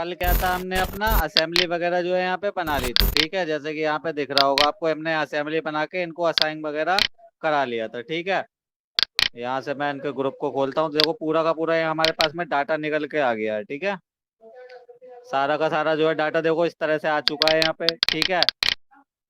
कल क्या था, हमने अपना असेंबली वगैरह जो है यहाँ पे बना ली थी। ठीक है, जैसे कि यहाँ पे दिख रहा होगा आपको, हमने असेंबली बना के इनको असाइन वगैरह करा लिया था। ठीक है, यहाँ से मैं इनके ग्रुप को खोलता हूँ। देखो पूरा का पूरा यहाँ हमारे पास में डाटा निकल के आ गया है। ठीक है, सारा का सारा जो है डाटा देखो इस तरह से आ चुका है यहाँ पे। ठीक है,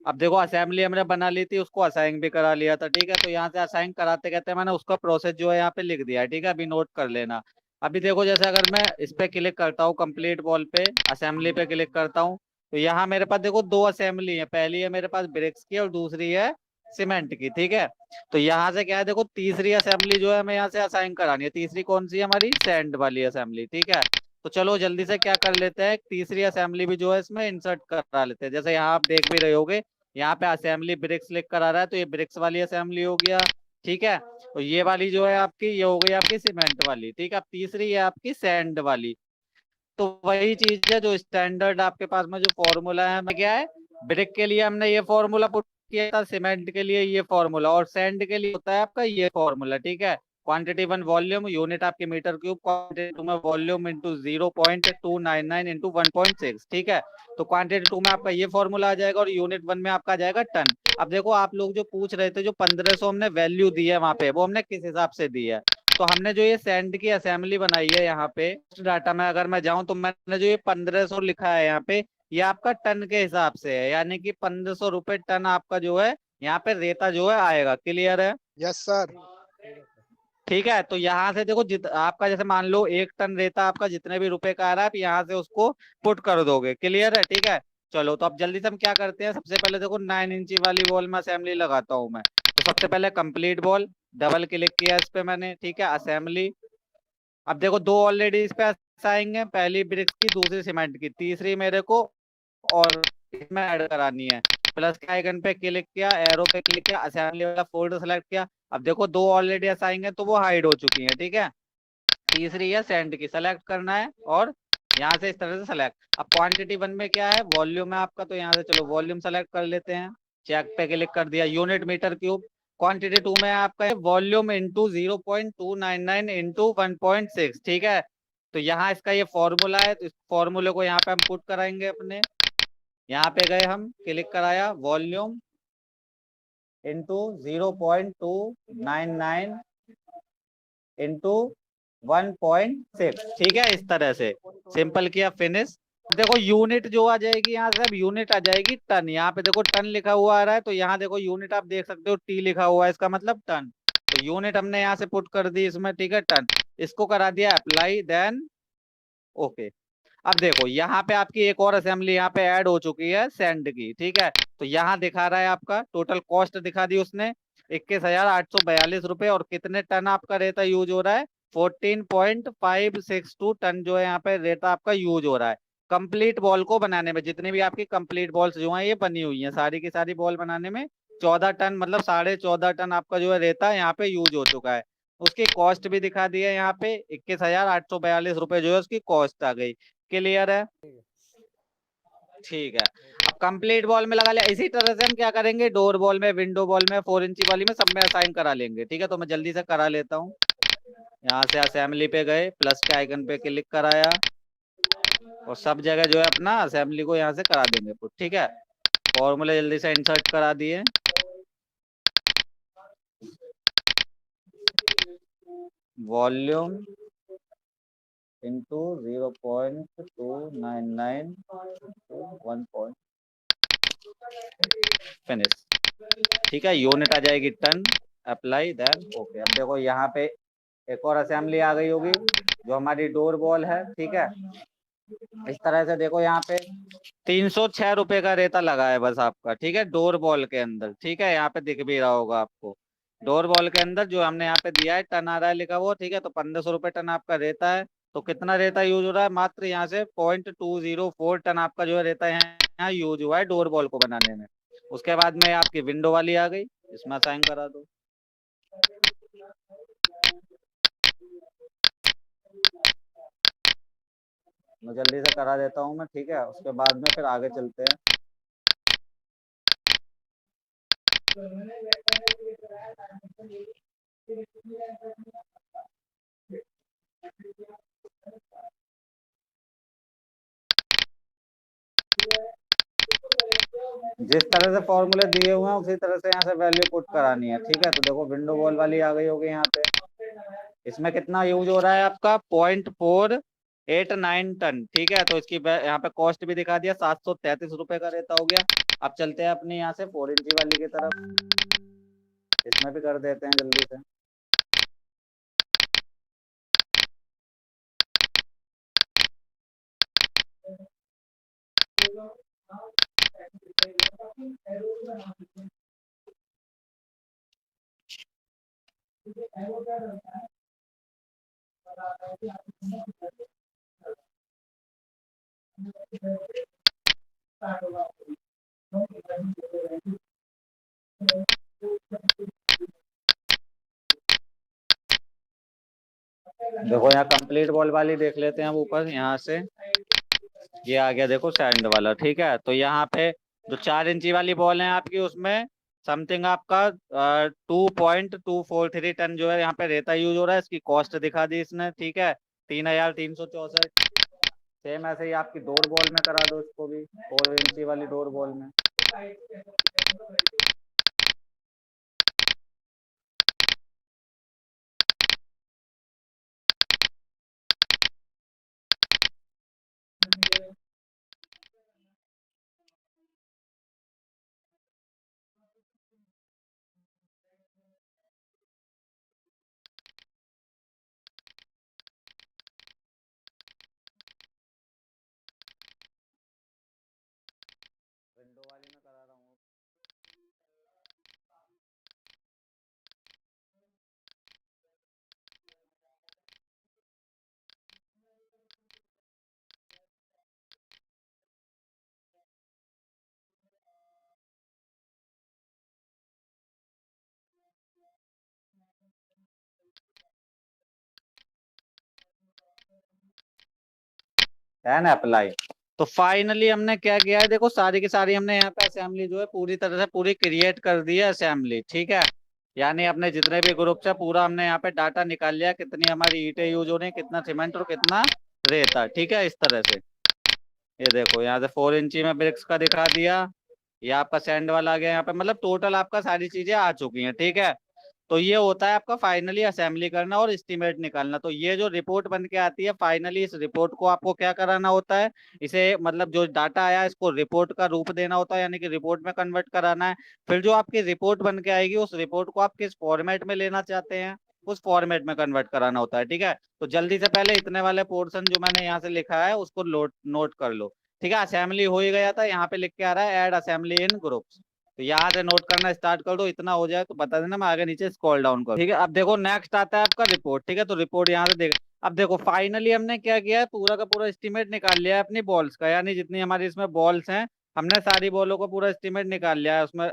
अब देखो असेंबली हमने बना ली थी, उसको असाइन भी करा लिया था। ठीक है, तो यहाँ से असाइन कराते कहते मैंने उसका प्रोसेस जो है यहाँ पे लिख दिया है। ठीक है, अभी नोट कर लेना। अभी देखो जैसे अगर मैं इस पे क्लिक करता हूँ, कंप्लीट वॉल पे असेंबली पे क्लिक करता हूँ, तो यहाँ मेरे पास देखो दो असेंबली है। पहली है मेरे पास ब्रिक्स की और दूसरी है सीमेंट की। ठीक है, तो यहाँ से क्या है, देखो तीसरी असेंबली जो है हमें यहाँ से असाइन करानी है। तीसरी कौन सी है, हमारी सैंड वाली असेंबली। ठीक है, तो चलो जल्दी से क्या कर लेते हैं, तीसरी असेंबली भी जो है इसमें इंसर्ट करा लेते हैं। जैसे यहाँ आप देख भी रहे होगे, यहाँ पे असेंबली ब्रिक्स लिख कर आ रहा है, तो ये ब्रिक्स वाली असेंबली हो गया। ठीक है, तो ये वाली जो है आपकी, ये हो गई आपकी सीमेंट वाली। ठीक है, अब तीसरी है आपकी सैंड वाली। तो वही चीज है जो स्टैंडर्ड आपके पास में जो फॉर्मूला है, मैं क्या है, ब्रिक के लिए हमने ये फॉर्मूला पुट किया था, सीमेंट के लिए ये फॉर्मूला, और सैंड के लिए होता है आपका ये फॉर्मूला। ठीक है, क्वांटिटी वन वॉल्यूम, यूनिट आपके मीटर क्यूब, क्वांटिटी टू में वॉल्यूम इंटू 0.299 इंटू 1.6। ठीक है, तो क्वांटिटी टू में आपका ये फॉर्मूला आ जाएगा और यूनिट वन में आपका आ जाएगा टन। अब देखो आप लोग जो पूछ रहे थे, जो 1500 हमने वैल्यू दी है वहां पे, वो हमने किस हिसाब से दी है। तो हमने जो ये सैंड की असेंबली बनाई है यहाँ पे डाटा में अगर मैं जाऊं, तो मैंने जो ये 1500 लिखा है यहाँ पे, ये आपका टन के हिसाब से है, यानी कि 1500 रुपये टन आपका जो है यहाँ पे रेता जो है आएगा। क्लियर है? Yes sir. ठीक है, तो यहाँ से देखो आपका जैसे मान लो 1 टन रेता आपका जितने भी रुपए का आ रहा है, आप यहाँ से उसको पुट कर दोगे। क्लियर है? ठीक है, चलो तो अब जल्दी से हम क्या करते हैं, सबसे पहले देखो 9 इंची वाली वॉल में असेंबली लगाता हूँ मैं। तो सबसे पहले कंप्लीट वॉल, डबल क्लिक किया इस पे मैंने। ठीक है, असेंबली। अब देखो दो ऑलरेडी इस पे आएंगे, पहली ब्रिक्स की, दूसरी सीमेंट की, तीसरी मेरे को और इसमें ऐड करानी है। प्लस के आइकन पे क्लिक किया, एरो पे क्लिक किया, असेंबली वाला फोल्डर सेलेक्ट किया। अब देखो दो ऑलरेडी असाइन है तो वो हाइड हो चुकी है। ठीक है, तीसरी है सेंड की, सेलेक्ट करना है और यहाँ से इस तरह से सेलेक्ट। अब क्वांटिटी वन में क्या है, वॉल्यूम है आपका, तो यहाँ से चलो वॉल्यूम सेलेक्ट कर लेते हैं। चेक पे क्लिक कर दिया, unit metre cube. Quantity two में आपका है वॉल्यूम इंटू 0.299 इंटू 1.6। ठीक है, तो यहाँ इसका ये फॉर्मूला है, तो इस फॉर्मूले को यहाँ पे हम पुट कराएंगे अपने। यहाँ पे गए, हम क्लिक कराया, वॉल्यूम इंटू 0.299 इंटू 1.6। ठीक है, इस तरह से सिंपल किया, फिनिश। देखो यूनिट जो आ जाएगी यहाँ से, अब यूनिट आ जाएगी टन। यहाँ पे देखो टन लिखा हुआ आ रहा है, तो यहाँ देखो यूनिट आप देख सकते हो, टी लिखा हुआ है, इसका मतलब टन। तो यूनिट हमने यहाँ से पुट कर दी इसमें। ठीक है, टन। इसको करा दिया अप्लाई, देन ओके। अब देखो यहाँ पे आपकी एक और असेंबली यहाँ पे ऐड हो चुकी है सैंड की। ठीक है, तो यहाँ दिखा रहा है आपका टोटल कॉस्ट दिखा दी उसने, 21,842 रुपए, और कितने टन आपका रेता यूज हो रहा है, 14.562 टन जो है यहाँ पे रेता आपका यूज हो रहा है। कंप्लीट बॉल को बनाने में, जितनी भी आपकी कंप्लीट बॉल्स जो है ये बनी हुई है, सारी की सारी बॉल बनाने में 14 टन, मतलब 14.5 टन आपका जो है रेता यहाँ पे यूज हो चुका है। उसकी कॉस्ट भी दिखा दी है यहाँ पे, 21,842 रुपए जो है उसकी कॉस्ट आ गई। क्लियर है? ठीक है, अब कंप्लीट बॉल में लगा लिया। इसी तरह से हम क्या करेंगे, डोर बॉल में, विंडो बॉल में, 4 इंची वाली में, सब में असाइन करा लेंगे। ठीक है, तो मैं जल्दी से करा लेता हूँ। यहाँ से असेंबली पे गए, प्लस के आइकन पे क्लिक कराया, और सब जगह जो है अपना असेंबली को यहाँ से करा देंगे पुट। ठीक है, फॉर्मूले जल्दी से इंसर्ट करा दिए, वॉल्यूम इंटू 0.299 1. फिनिश। ठीक है, यूनिट आ जाएगी टन, अप्लाई, देन ओके। अब देखो यहाँ पे एक और असेंबली आ गई होगी जो हमारी डोर बॉल है। ठीक है, इस तरह से देखो यहाँ पे 306 रुपए का रेता लगा है बस आपका। ठीक है, डोर बॉल के अंदर। ठीक है, यहाँ पे दिख भी रहा होगा आपको, डोर बॉल के अंदर जो हमने यहाँ पे दिया है, टन आ रहा है लिखा हुआ। ठीक है, तो 1500 रुपये टन आपका रेता है। तो कितना रेता यूज हो रहा है, मात्र यहाँ से 0.204 टन आपका जो है रेता यहाँ यूज हुआ है डोर बॉल को बनाने में। उसके बाद में आपकी विंडो वाली आ गई, इसमें साइन करा दो। मैं जल्दी से करा देता हूँ मैं। ठीक है, उसके बाद में फिर आगे चलते हैं। जिस तरह से फॉर्मूले दिए हुए हैं उसी तरह से यहाँ से वैल्यू पुट करानी है। ठीक है, तो देखो विंडो वॉल वाली आ गई होगी यहाँ पे। इसमें कितना यूज हो रहा है आपका, 0.489 टन। ठीक है, तो इसकी यहाँ पे कॉस्ट भी दिखा दिया, 733 रुपए का रेता हो गया। अब चलते हैं अपनी यहाँ से 4 इंची वाली की तरफ। इसमें भी कर देते हैं जल्दी से। देखो यहाँ कंप्लीट वॉल वाली देख लेते हैं अब ऊपर यहाँ से। ये आ गया देखो सैंड वाला। ठीक है, तो यहाँ पे जो 4 इंची वाली बॉल है आपकी, उसमें समथिंग आपका 2.243 टन जो है यहाँ पे रेता यूज हो रहा है। इसकी कॉस्ट दिखा दी इसने। ठीक है, 3,364। सेम ऐसे ही आपकी डोर बॉल में करा दो इसको भी, 4 इंची वाली डोर बॉल में। विंडो वाली में करा रहा हूँ। And apply. तो फाइनली हमने क्या किया है, देखो सारी की सारी हमने यहाँ पे असेंबली जो है पूरी तरह से पूरी क्रिएट कर दी है असेंबली। ठीक है, यानी अपने जितने भी ग्रुप है पूरा हमने यहाँ पे डाटा निकाल लिया, कितनी हमारी ईंटें यूज हो रही है, कितना सीमेंट और कितना रेता। ठीक है, इस तरह से। ये देखो यहाँ से 4 इंची में ब्रिक्स का दिखा दिया। ये आपका सैंड वाला आ गया यहाँ पे, मतलब टोटल आपका सारी चीजें आ चुकी हैं। ठीक है, तो ये होता है आपका फाइनली असेंबली करना और एस्टिमेट निकालना। तो ये जो रिपोर्ट बन के आती है फाइनली, इस रिपोर्ट को आपको क्या कराना होता है, इसे मतलब जो डाटा आया इसको रिपोर्ट का रूप देना होता है, यानी कि रिपोर्ट में कन्वर्ट कराना है। फिर जो आपकी रिपोर्ट बन के आएगी उस रिपोर्ट को आप किस फॉर्मेट में लेना चाहते हैं, उस फॉर्मेट में कन्वर्ट कराना होता है। ठीक है, तो जल्दी से पहले इतने वाले पोर्शन जो मैंने यहाँ से लिखा है उसको नोट कर लो। ठीक है, असेंबली हो ही गया था, यहाँ पे लिख के आ रहा है ऐड असेंबली इन ग्रुप्स। तो यहाँ से नोट करना स्टार्ट कर दो, इतना हो जाए तो बता देना, मैं आगे नीचे स्क्रॉल डाउन करूँ। ठीक है, अब देखो नेक्स्ट आता है आपका रिपोर्ट। ठीक है, तो रिपोर्ट यहाँ से देख। अब देखो फाइनली हमने क्या किया है, पूरा का पूरा एस्टिमेट निकाल लिया है अपनी बॉल्स का, यानी जितनी हमारी इसमें बॉल्स हैं हमने सारी बॉलों का पूरा एस्टिमेट निकाल लिया है। उसमें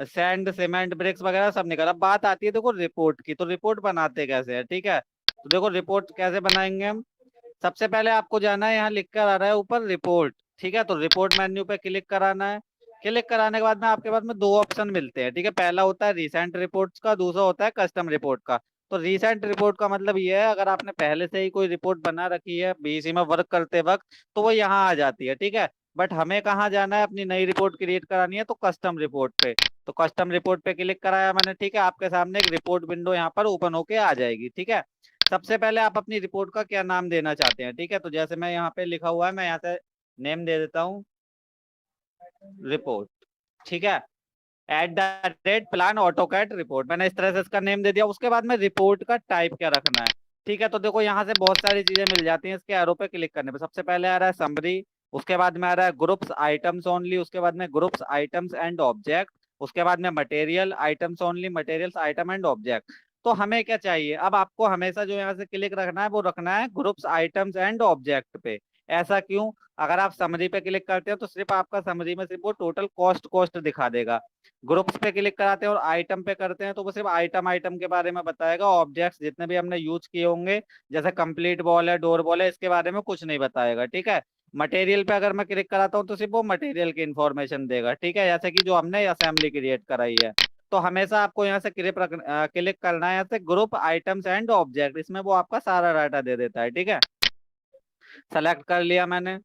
सैंड सीमेंट ब्रिक्स वगैरह सब निकाला। अब बात आती है देखो रिपोर्ट की, तो रिपोर्ट बनाते कैसे है। ठीक है, तो देखो रिपोर्ट कैसे बनाएंगे हम। सबसे पहले आपको जाना है, यहाँ लिख कर आ रहा है ऊपर रिपोर्ट। ठीक है, तो रिपोर्ट मेन्यू पे क्लिक कराना है। क्लिक कराने के बाद में आपके पास में दो ऑप्शन मिलते हैं। ठीक है, पहला होता है रिसेंट रिपोर्ट्स का, दूसरा होता है कस्टम रिपोर्ट का। तो रिसेंट रिपोर्ट का मतलब ये है, अगर आपने पहले से ही कोई रिपोर्ट बना रखी है बीसी में वर्क करते वक्त, तो वो यहाँ आ जाती है। ठीक है, बट हमें कहाँ जाना है, अपनी नई रिपोर्ट क्रिएट करानी है, तो कस्टम रिपोर्ट पे। तो कस्टम रिपोर्ट पे क्लिक कराया मैंने। ठीक है, आपके सामने एक रिपोर्ट विंडो यहाँ पर ओपन होके आ जाएगी। ठीक है, सबसे पहले आप अपनी रिपोर्ट का क्या नाम देना चाहते हैं। ठीक है, तो जैसे मैं यहाँ पे लिखा हुआ है, मैं यहाँ से नेम दे देता हूँ रिपोर्ट। ठीक है, @प्लान ऑटोकैड रिपोर्ट, मैंने इस तरह से इसका नेम दे दिया। उसके बाद में रिपोर्ट का टाइप क्या रखना है। ठीक है, तो देखो यहाँ से बहुत सारी चीजें मिल जाती हैं इसके एरो पे क्लिक करने पे। सबसे पहले आ रहा है समरी, उसके बाद में आ रहा है ग्रुप्स आइटम्स ओनली, उसके बाद में ग्रुप्स आइटम्स एंड ऑब्जेक्ट, उसके बाद में material items only, materials item and object. तो हमें क्या चाहिए, अब आपको हमेशा जो यहाँ से क्लिक रखना है वो रखना है ग्रुप्स आइटम्स एंड ऑब्जेक्ट पे। ऐसा क्यों, अगर आप समरी पे क्लिक करते हैं तो सिर्फ आपका समरी में सिर्फ वो टोटल कॉस्ट कॉस्ट दिखा देगा। ग्रुप्स पे क्लिक कराते हैं और आइटम पे करते हैं तो वो सिर्फ आइटम आइटम के बारे में बताएगा। ऑब्जेक्ट्स जितने भी हमने यूज किए होंगे, जैसे कंप्लीट बॉल है, डोर बॉल है, इसके बारे में कुछ नहीं बताएगा। ठीक है, मटेरियल पे अगर मैं क्लिक कराता हूँ तो सिर्फ वो मटेरियल की इन्फॉर्मेशन देगा। ठीक है, जैसे कि जो हमने असेंबली क्रिएट कराई है। तो हमेशा आपको यहाँ से क्लिक करना है, यहाँ से ग्रुप आइटम्स एंड ऑब्जेक्ट, इसमें वो आपका सारा डाटा दे देता है। ठीक है, सेलेक्ट कर लिया मैंने।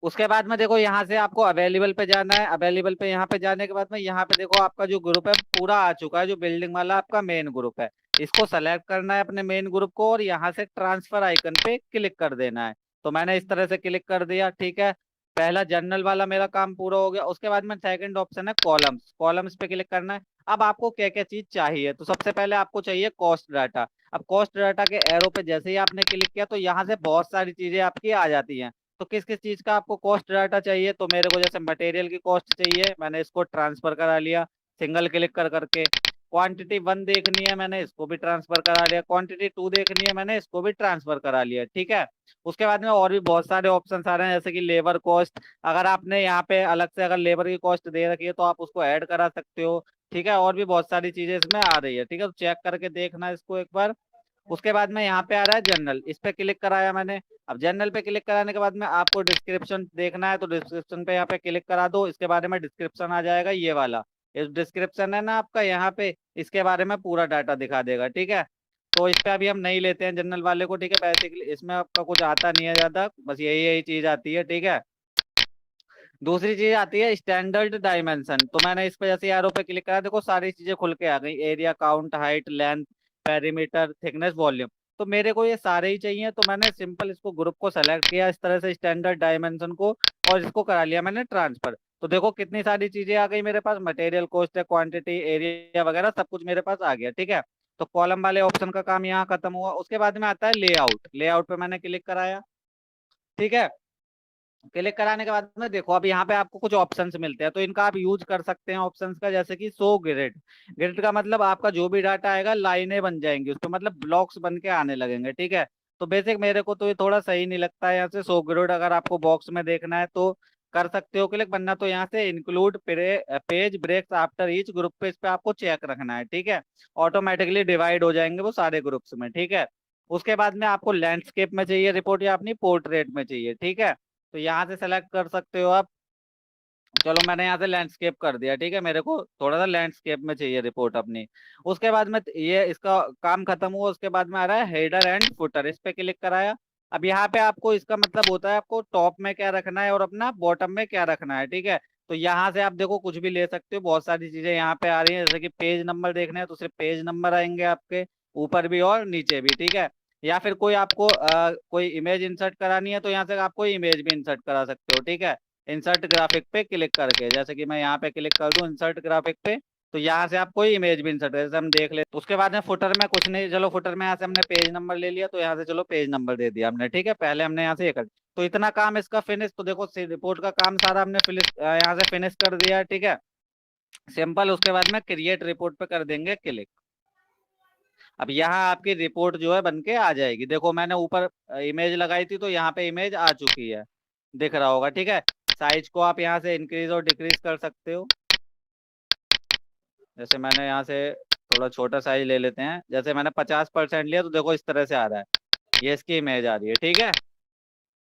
उसके बाद में देखो यहाँ से आपको अवेलेबल पे जाना है। अवेलेबल पे यहाँ पे जाने के बाद में यहाँ पे देखो आपका जो ग्रुप है पूरा आ चुका है, जो बिल्डिंग वाला आपका मेन ग्रुप है। इसको सेलेक्ट करना है अपने मेन ग्रुप को और यहाँ से ट्रांसफर आइकन पे क्लिक कर देना है। तो मैंने इस तरह से क्लिक कर दिया, ठीक है। पहला जनरल वाला मेरा काम पूरा हो गया। उसके बाद में सेकंड ऑप्शन है कॉलम्स, कॉलम्स पे क्लिक करना है। अब आपको क्या क्या चीज चाहिए, तो सबसे पहले आपको चाहिए कॉस्ट डाटा। अब कॉस्ट डाटा के एरो पे जैसे ही आपने क्लिक किया तो यहाँ से बहुत सारी चीजें आपकी आ जाती हैं। तो किस किस चीज का आपको कॉस्ट डाटा चाहिए, तो मेरे को जैसे मटेरियल की कॉस्ट चाहिए, मैंने इसको ट्रांसफर करा लिया सिंगल क्लिक कर करके। क्वांटिटी 1 देखनी है, मैंने इसको भी ट्रांसफर करा लिया। क्वांटिटी 2 देखनी है, मैंने इसको भी ट्रांसफर करा लिया, ठीक है। उसके बाद में और भी बहुत सारे ऑप्शन आ रहे हैं, जैसे कि लेबर कॉस्ट। अगर आपने यहाँ पे अलग से अगर लेबर की कॉस्ट दे रखी है तो आप उसको ऐड करा सकते हो, ठीक है। और भी बहुत सारी चीजें इसमें आ रही है, ठीक है। तो चेक करके देखना इसको एक बार। उसके बाद में यहाँ पे आ रहा है जनरल, इस पे क्लिक कराया मैंने। अब जनरल पे क्लिक कराने के बाद में आपको डिस्क्रिप्शन देखना है, तो डिस्क्रिप्शन पे यहाँ पे क्लिक करा दो। इसके बारे में डिस्क्रिप्शन आ जाएगा ये वाला, इस डिस्क्रिप्शन है ना आपका यहाँ पे, इसके बारे में पूरा डाटा दिखा देगा, ठीक है। तो इस पे अभी हम नहीं लेते हैं जनरल वाले को, ठीक है। बेसिकली इसमें आपका कुछ आता नहीं है ज्यादा, बस यही यही चीज आती है, ठीक है। दूसरी चीज आती है स्टैंडर्ड डायमेंशन। तो मैंने इस पे जैसे एरो पे क्लिक करा, देखो सारी चीजें खुल के आ गई, area, count, height, length, perimeter, thickness, volume. तो मेरे को ये सारे ही चाहिए, तो मैंने सिंपल इसको ग्रुप को सेलेक्ट किया इस तरह से स्टैंडर्ड डायमेंशन को, और इसको करा लिया मैंने ट्रांसफर। तो देखो कितनी सारी चीजें आ गई मेरे पास, मटेरियल कॉस्ट है, क्वांटिटी, एरिया वगैरह सब कुछ मेरे पास आ गया, ठीक है। तो कॉलम वाले ऑप्शन का काम यहाँ खत्म हुआ। उसके बाद में आता है लेआउट, लेआउट पे मैंने क्लिक कराया, ठीक है। क्लिक कराने के बाद में देखो अब यहाँ पे आपको कुछ ऑप्शंस मिलते हैं, तो इनका आप यूज कर सकते हैं ऑप्शंस का, जैसे कि शो ग्रिड। ग्रिड का मतलब आपका जो भी डाटा आएगा लाइनें बन जाएंगी उस पर, मतलब ब्लॉक्स बन के आने लगेंगे, ठीक है। तो बेसिक मेरे को तो ये थोड़ा सही नहीं लगता है यहाँ से शो ग्रिड। अगर आपको बॉक्स में देखना है तो कर सकते हो क्लिक, बनना तो यहाँ से include page breaks after each group पे, इस पे आपको चेक रखना है, ठीक है। ऑटोमेटिकली डिवाइड हो जाएंगे वो सारे ग्रुप्स में, ठीक है। उसके बाद में आपको लैंडस्केप में चाहिए रिपोर्ट या अपनी पोर्ट्रेट में चाहिए, ठीक है। तो यहाँ से सेलेक्ट कर सकते हो आप। चलो मैंने यहाँ से लैंडस्केप कर दिया, ठीक है। मेरे को थोड़ा सा लैंडस्केप में चाहिए रिपोर्ट अपनी। उसके बाद में ये इसका काम खत्म हुआ। उसके बाद में आ रहा है हेडर एंड फुटर, इस पे क्लिक कराया। अब यहाँ पे आपको इसका मतलब होता है आपको टॉप में क्या रखना है और अपना बॉटम में क्या रखना है, ठीक है। तो यहाँ से आप देखो कुछ भी ले सकते हो, बहुत सारी चीजें यहाँ पे आ रही है, जैसे कि पेज नंबर देखने हैं तो सिर्फ पेज नंबर आएंगे आपके, ऊपर भी और नीचे भी, ठीक है। या फिर कोई आपको कोई इमेज इंसर्ट करानी है तो यहाँ से आप कोई इमेज भी इंसर्ट करा सकते हो, ठीक है। इंसर्ट ग्राफिक पे क्लिक करके, जैसे कि मैं यहाँ पे क्लिक कर दूं इंसर्ट ग्राफिक पे, तो यहाँ से आप कोई इमेज भी इंसर्ट जैसे हम देख ले। तो उसके बाद में फुटर में कुछ नहीं, चलो फुटर में यहाँ से हमने पेज नंबर ले लिया, तो यहाँ से चलो पेज नंबर दे दिया हमने, ठीक है। पहले हमने यहाँ से ये कर, तो इतना काम इसका फिनिश। तो देखो रिपोर्ट का काम सारा हमने फिनिश यहाँ से फिनिश कर दिया, ठीक है, सिंपल। उसके बाद में क्रिएट रिपोर्ट पे कर देंगे क्लिक। अब यहाँ आपकी रिपोर्ट जो है बन के आ जाएगी। देखो मैंने ऊपर इमेज लगाई थी तो यहाँ पे इमेज आ चुकी है, दिख रहा होगा, ठीक है। साइज को आप यहाँ से इंक्रीज और डिक्रीज कर सकते हो। जैसे मैंने यहाँ से थोड़ा छोटा साइज ले लेते हैं, जैसे मैंने 50% लिया तो देखो इस तरह से आ रहा है, ये इसकी इमेज आ रही है, ठीक है।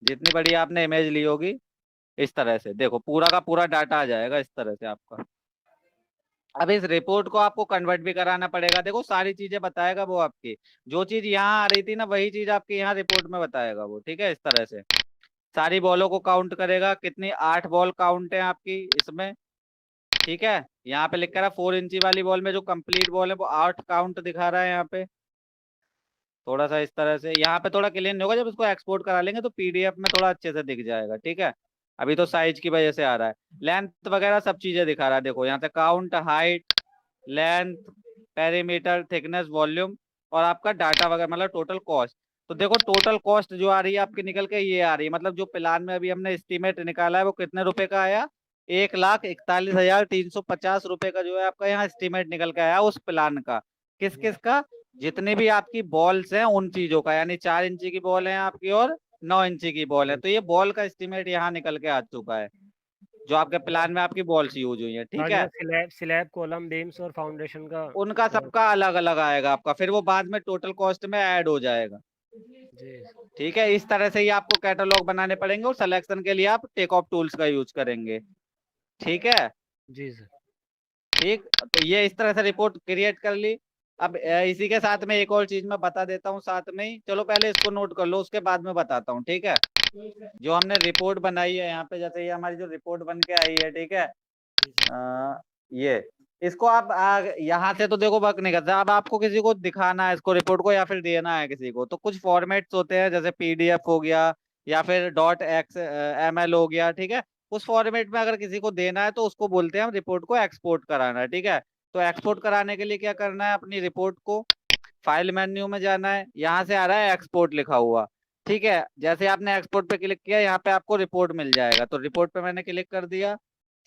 जितनी बड़ी आपने इमेज ली होगी इस तरह से देखो पूरा का पूरा डाटा आ जाएगा इस तरह से आपका। अब इस रिपोर्ट को आपको कन्वर्ट भी कराना पड़ेगा, देखो सारी चीजें बताएगा वो आपकी। जो चीज यहाँ आ रही थी ना वही चीज आपकी यहाँ रिपोर्ट में बताएगा वो, ठीक है। इस तरह से सारी बॉलों को काउंट करेगा, कितनी 8 बॉल काउंट है आपकी इसमें, ठीक है। यहाँ पे लिखा रहा 4 इंची वाली बॉल में जो कंप्लीट बॉल है वो 8 काउंट दिखा रहा है यहाँ पे। थोड़ा सा इस तरह से यहाँ पे थोड़ा क्लीन होगा, जब इसको एक्सपोर्ट करा लेंगे तो पीडीएफ में थोड़ा अच्छे से दिख जाएगा, ठीक है। अभी तो साइज की वजह से आ रहा है। लेंथ वगैरह सब चीजें दिखा रहा है, देखो यहाँ से count, height, length, perimeter, thickness, volume, और आपका डाटा वगैरह, मतलब टोटल कॉस्ट। तो देखो टोटल कॉस्ट जो आ रही है आपकी निकल के ये आ रही है, मतलब जो प्लान में अभी हमने एस्टीमेट निकाला है वो कितने रुपए का आया, 1,41,350 रुपए का जो है आपका यहाँ एस्टीमेट निकल के आया उस प्लान का। किस किस का, जितनी भी आपकी बॉल्स हैं उन चीजों का, यानी 4 इंची की बॉल है आपकी और 9 इंची की बॉल है, तो ये बॉल का एस्टीमेट यहाँ निकल के आ चुका है, जो आपके प्लान में आपकी बॉल्स यूज हुई है, ठीक है। स्लैब स्लैब कॉलम बीम्स और फाउंडेशन का उनका सबका अलग अलग आएगा आपका, फिर वो बाद में टोटल कॉस्ट में ऐड हो जाएगा, जी ठीक है। इस तरह से ही आपको कैटलॉग बनाने पड़ेंगे, और सिलेक्शन के लिए आप टेक ऑफ टूल्स का यूज करेंगे, ठीक है। जी सर। ठीक, तो ये इस तरह से रिपोर्ट क्रिएट कर ली। अब इसी के साथ में एक और चीज मैं बता देता हूँ साथ में ही, चलो पहले इसको नोट कर लो उसके बाद में बताता हूँ, ठीक है। जो हमने रिपोर्ट बनाई है यहाँ पे, जैसे ये हमारी जो रिपोर्ट बन के आई है, ठीक है, जी सर। ये इसको आप यहाँ से तो देखो वर्क नहीं करता। अब आपको किसी को दिखाना है इसको, रिपोर्ट को, या फिर देना है किसी को, तो कुछ फॉर्मेट्स होते हैं, जैसे पीडीएफ हो गया या फिर .xml हो गया, ठीक है। उस फॉर्मेट में अगर किसी को देना है तो उसको बोलते हैं हम रिपोर्ट को एक्सपोर्ट कराना, ठीक है। तो एक्सपोर्ट कराने के लिए क्या करना है, अपनी रिपोर्ट को फाइल मेन्यू में जाना है, यहाँ से आ रहा है एक्सपोर्ट लिखा हुआ, ठीक है। जैसे आपने एक्सपोर्ट पे क्लिक किया, यहाँ पे आपको रिपोर्ट मिल जाएगा, तो रिपोर्ट पे मैंने क्लिक कर दिया,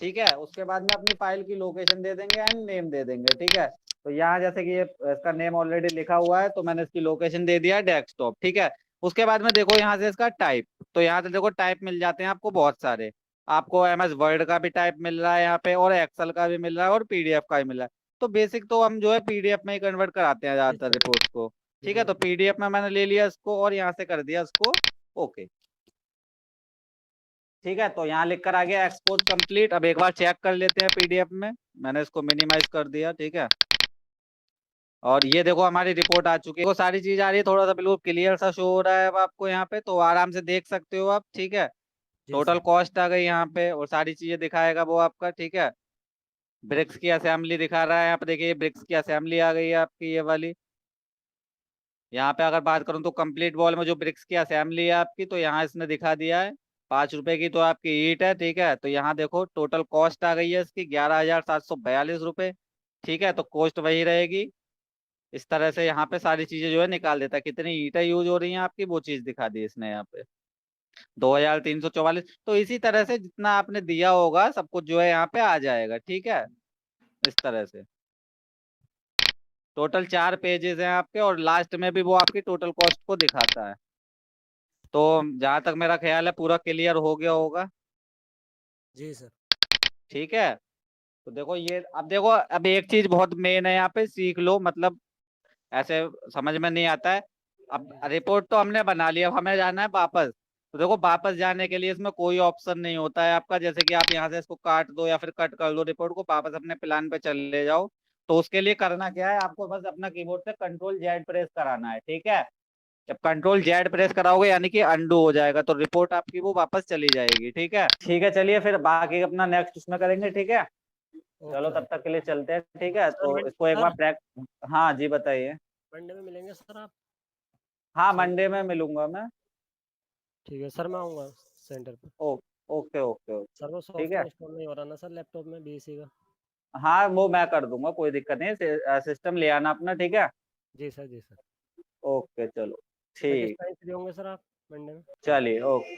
ठीक है। उसके बाद में अपनी फाइल की लोकेशन दे देंगे एंड नेम दे देंगे, ठीक है। तो यहाँ जैसे कि ये इसका नेम ऑलरेडी लिखा हुआ है, तो मैंने इसकी लोकेशन दे दिया डेस्कटॉप, ठीक है। उसके बाद में देखो यहाँ से इसका टाइप, तो यहाँ से देखो टाइप मिल जाते हैं आपको बहुत सारे। आपको एमएस वर्ड का भी टाइप मिल रहा है यहाँ पे, और एक्सेल का भी मिल रहा है, और पीडीएफ का भी मिल रहा है। तो बेसिक तो हम जो है पीडीएफ में ही कन्वर्ट कराते हैं जी ज्यादातर सर। रिपोर्ट्स को, ठीक है। जी। तो पीडीएफ में मैंने ले लिया इसको, और यहाँ से कर दिया इसको ओके, ठीक है। तो यहाँ लिख कर आ गया एक्सपोर्ट कंप्लीट। अब एक बार चेक कर लेते हैं पीडीएफ में, मैंने इसको मिनिमाइज कर दिया, ठीक है। और ये देखो हमारी रिपोर्ट आ चुकी है, वो सारी चीज आ रही है, थोड़ा सा बिल्कुल क्लियर सा शो हो रहा है अब आपको यहाँ पे, तो आराम से देख सकते हो आप, ठीक है। जी टोटल सर। कॉस्ट आ गई यहाँ पे, और सारी चीजें दिखाएगा वो आपका, ठीक है। ब्रिक्स की असेंबली दिखा रहा है यहाँ पे, देखिए ब्रिक्स की असेंबली आ गई है आपकी ये वाली। यहाँ पे अगर बात करूँ तो कंप्लीट वॉल में जो ब्रिक्स की असेंबली है आपकी, तो यहाँ इसने दिखा दिया है 5 रुपए की तो आपकी ईट है, ठीक है। तो यहाँ देखो टोटल कॉस्ट आ गई है इसकी 11,742 रुपए, ठीक है। तो कॉस्ट वही रहेगी। इस तरह से यहाँ पे सारी चीजें जो है निकाल देता है, कितनी ईंटें यूज हो रही हैं आपकी, वो चीज दिखा दी इसने यहाँ पे 2,344। तो इसी तरह से जितना आपने दिया होगा सब कुछ जो है यहाँ पे आ जाएगा, ठीक है। इस तरह से टोटल 4 पेजेस हैं आपके, और लास्ट में भी वो आपकी टोटल कॉस्ट को दिखाता है। तो जहां तक मेरा ख्याल है पूरा क्लियर हो गया होगा, जी सर। ठीक है। तो देखो ये, अब देखो अब एक चीज बहुत मेन है यहाँ पे, सीख लो, मतलब ऐसे समझ में नहीं आता है। अब जी सर। रिपोर्ट तो हमने बना लिया, अब हमें जाना है वापस। तो देखो वापस जाने के लिए इसमें कोई ऑप्शन नहीं होता है आपका, जैसे कि आप यहाँ से इसको काट दो या फिर कट कर दो रिपोर्ट को, वापस अपने प्लान पे चले जाओ। तो उसके लिए करना क्या है, आपको बस अपना कीबोर्ड से Ctrl Z प्रेस कराना है, ठीक है। जब Ctrl Z प्रेस कराओगे यानी कि अंडू हो जाएगा, तो रिपोर्ट आपकी वो वापस चली जाएगी, ठीक है। ठीक है, चलिए फिर बाकी अपना नेक्स्ट उसमें करेंगे, ठीक है। चलो ओके तब सर। तक के लिए चलते हैं, ठीक है। सर तो इसको एक बार सर हाँ जी बताइए। मंडे में मिलेंगे सर आप? हाँ सेंटर। मंडे में मिलूंगा मैं। ठीक है सर, मैं आऊँगा सेंटर पे। ओ ओके ओके ओके, सर वो ठीक है। सॉफ्टवेयर इंस्टॉल नहीं हो रहा ना सर लैपटॉप में बीएससी का। हाँ वो मैं कर दूंगा, कोई दिक्कत नहीं है, सिस्टम ले आना अपना, ठीक है। जी सर। जी सर। ओके चलो, सर किस ठीक, टाइम फ्री होंगे सर आप मंडे में? चलिए ओके।